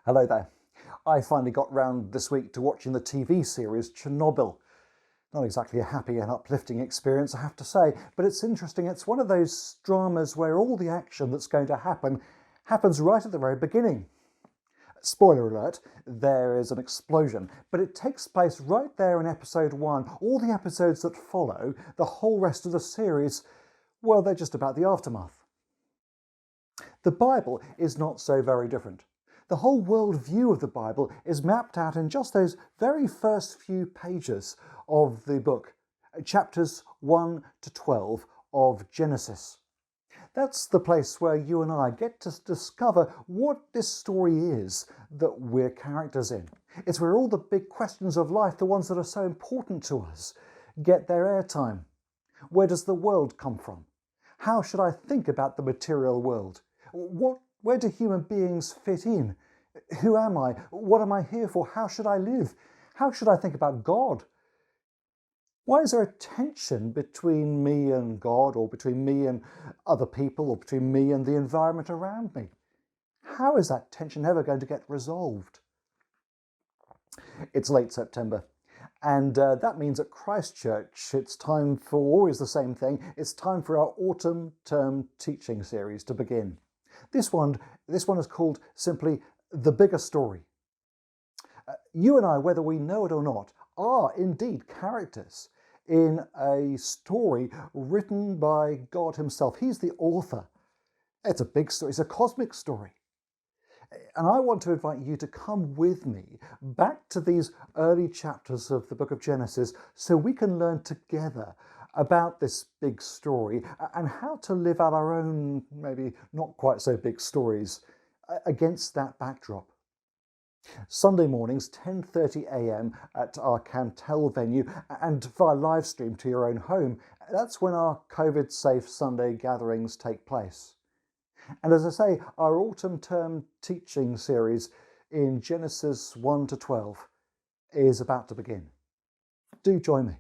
Hello there. I finally got round this week to watching the TV series Chernobyl. Not exactly a happy and uplifting experience, I have to say, but it's interesting. It's one of those dramas where all the action that's going to happen happens right at the very beginning. Spoiler alert, there is an explosion, but it takes place right there in episode 1. All the episodes that follow, the whole rest of the series, well, they're just about the aftermath. The Bible is not so very different. The whole world view of the Bible is mapped out in just those very first few pages of the book, chapters 1 to 12 of Genesis. That's the place where you and I get to discover what this story is that we're characters in. It's where all the big questions of life, the ones that are so important to us, get their airtime. Where does the world come from? How should I think about the material world? Where do human beings fit in? Who am I? What am I here for? How should I live? How should I think about God? Why is there a tension between me and God, or between me and other people, or between me and the environment around me? How is that tension ever going to get resolved? It's late September, and that means at Christchurch it's time for always the same thing. It's time for our autumn term teaching series to begin. This one is called simply The Bigger Story. You and I, whether we know it or not, are indeed characters in a story written by God himself. He's the author. It's a big story. It's a cosmic story. And I want to invite you to come with me back to these early chapters of the book of Genesis so we can learn together about this big story and how to live out our own, maybe not quite so big stories against that backdrop. Sunday mornings, 10:30 a.m. at our Cantel venue and via live stream to your own home. That's when our COVID-safe Sunday gatherings take place. And as I say, our autumn term teaching series in Genesis 1 to 12 is about to begin. Do join me.